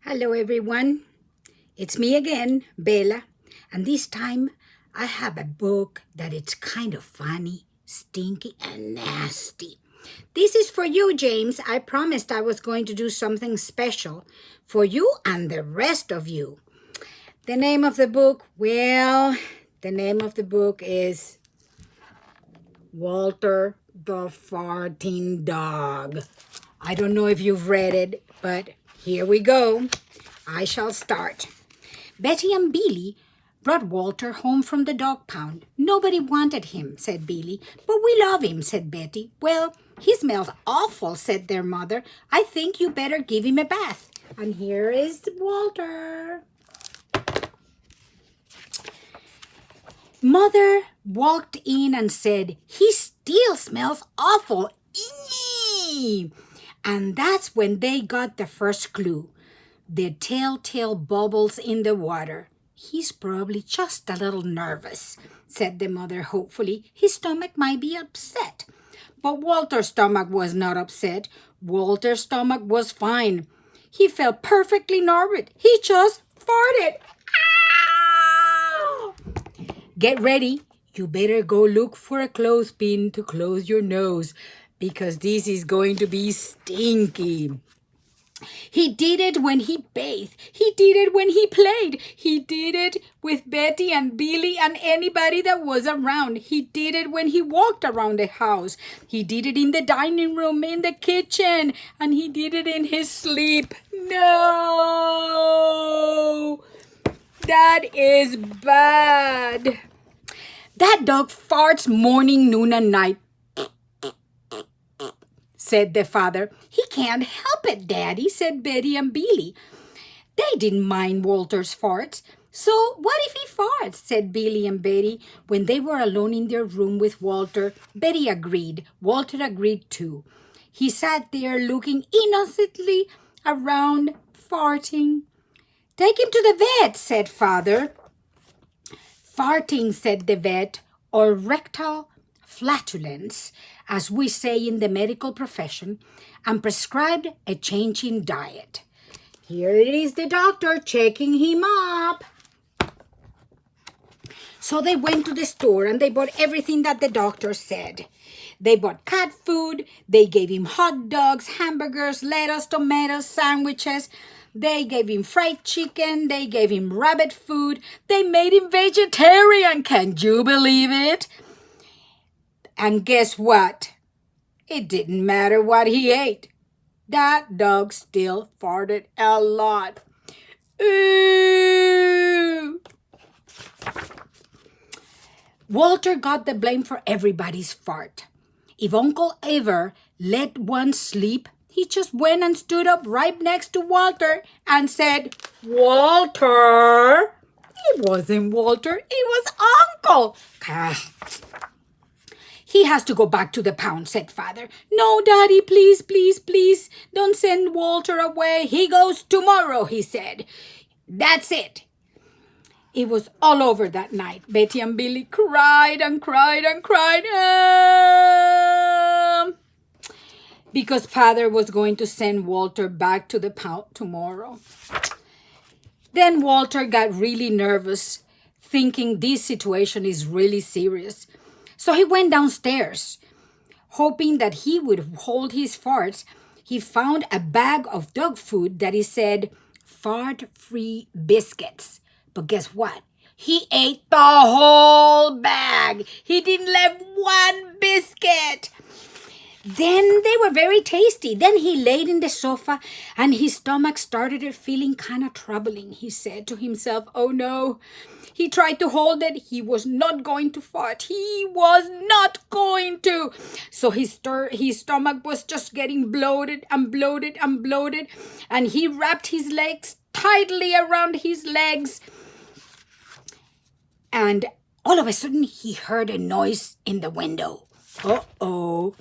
Hello everyone, it's me again, Bella, and this time I have a book that it's kind of funny, stinky, and nasty. This is for you, James. I promised I was going to do something special for you and the rest of you. The name of the book, the name of the book is Walter the Farting Dog. I don't know if you've read it, but here we go. I shall start. Betty and Billy brought Walter home from the dog pound. Nobody wanted him, said Billy. But we love him, said Betty. Well, he smells awful, said their mother. I think you better give him a bath. And here is Walter. Mother walked in and said, he still smells awful. Eee! And that's when they got the first clue. The telltale bubbles in the water. He's probably just a little nervous, said the mother hopefully. His stomach might be upset. But Walter's stomach was not upset. Walter's stomach was fine. He felt perfectly normal. He just farted. Ow! Get ready. You better go look for a clothespin to close your nose because this is going to be stinky. He did it when he bathed. He did it when he played. He did it with Betty and Billy and anybody that was around. He did it when he walked around the house. He did it in the dining room, in the kitchen, and he did it in his sleep. No! That is bad. That dog farts morning, noon, and night, said the father. He can't help it, Daddy, said Betty and Billy. They didn't mind Walter's farts. So what if he farts, said Billy and Betty. When they were alone in their room with Walter, Betty agreed. Walter agreed too. He sat there looking innocently around, farting. Take him to the vet, said father. Farting, said the vet, or rectal flatulence, as we say in the medical profession, and prescribed a change in diet. Here it is the doctor checking him up. So they went to the store and they bought everything that the doctor said. They bought cat food, they gave him hot dogs, hamburgers, lettuce, tomatoes, sandwiches. They gave him fried chicken, they gave him rabbit food, they made him vegetarian. Can you believe it? And guess what? It didn't matter what he ate. That dog still farted a lot. Ooh! Walter got the blame for everybody's fart. If Uncle ever let one sleep, he just went and stood up right next to Walter and said, Walter! It wasn't Walter, it was Uncle. He has to go back to the pound, said father. No, Daddy, please, please, please, don't send Walter away. He goes tomorrow, he said. That's it. It was all over that night. Betty and Billy cried and cried and cried. Because father was going to send Walter back to the pound tomorrow. Then Walter got really nervous, thinking this situation is really serious. So he went downstairs, hoping that he would hold his farts. He found a bag of dog food that he said, fart-free biscuits. But guess what? He ate the whole bag. He didn't leave one biscuit. Then they were very tasty. Then he laid in the sofa and his stomach started feeling kind of troubling. He said to himself, oh no. He tried to hold it. He was not going to fart. He was not going to. So his stomach was just getting bloated and bloated and bloated. And he wrapped his legs tightly around his legs. And all of a sudden, he heard a noise in the window. Uh-oh.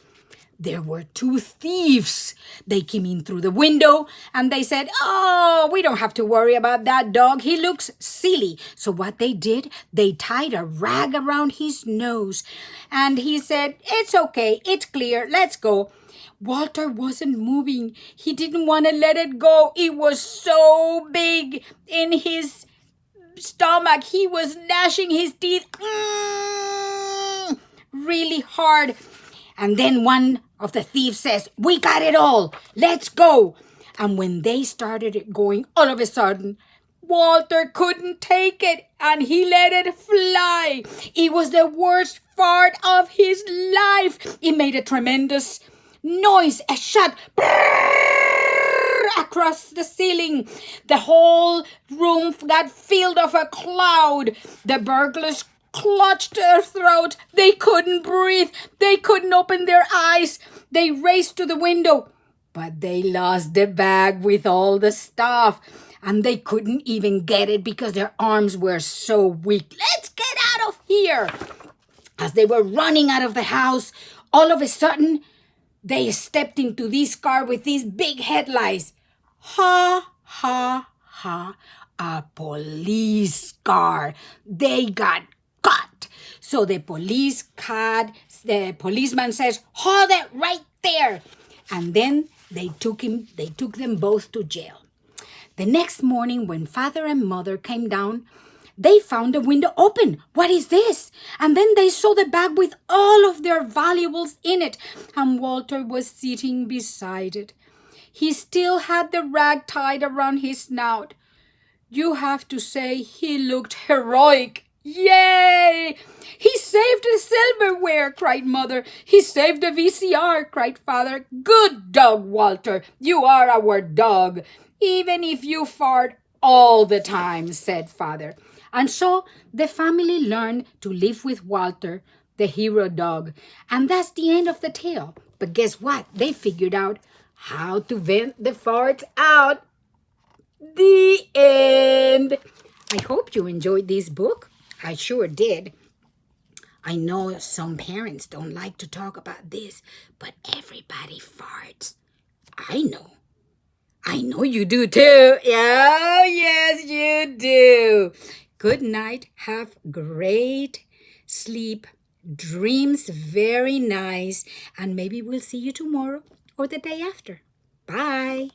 there were two thieves. They came in through the window and they said, "Oh, we don't have to worry about that dog. He looks silly." So what they did, they tied a rag around his nose. And he said, "It's okay. It's clear. Let's go." Walter wasn't moving. He didn't want to let it go. It was so big in his stomach. He was gnashing his teeth really hard. And then one of the thieves says, "We got it all. Let's go." And when they started it going, all of a sudden, Walter couldn't take it and he let it fly. It was the worst fart of his life. It made a tremendous noise, a shot across the ceiling. The whole room got filled of a cloud. The burglars clutched their throat. They couldn't breathe. They couldn't open their eyes. They raced to the window, but they lost the bag with all the stuff, and they couldn't even get it because their arms were so weak. "Let's get out of here." As they were running out of the house, all of a sudden, they stepped into this car with these big headlights. Ha, ha, ha. A police car. They got caught. So the policeman says, "Hold it right there." And then they took them both to jail. The next morning, when father and mother came down, they found the window open. "What is this?" And then they saw the bag with all of their valuables in it, and Walter was sitting beside it. He still had the rag tied around his snout. You have to say he looked heroic. "Yay! He saved the silverware," cried mother. "He saved the VCR," cried father. "Good dog, Walter. You are our dog, even if you fart all the time," said father. And so the family learned to live with Walter, the hero dog. And that's the end of the tale. But guess what? They figured out how to vent the farts out. The end. I hope you enjoyed this book. I sure did. I know some parents don't like to talk about this, but everybody farts. I know. I know you do too. Oh, yes, you do. Good night. Have great sleep. Dreams very nice. And maybe we'll see you tomorrow or the day after. Bye.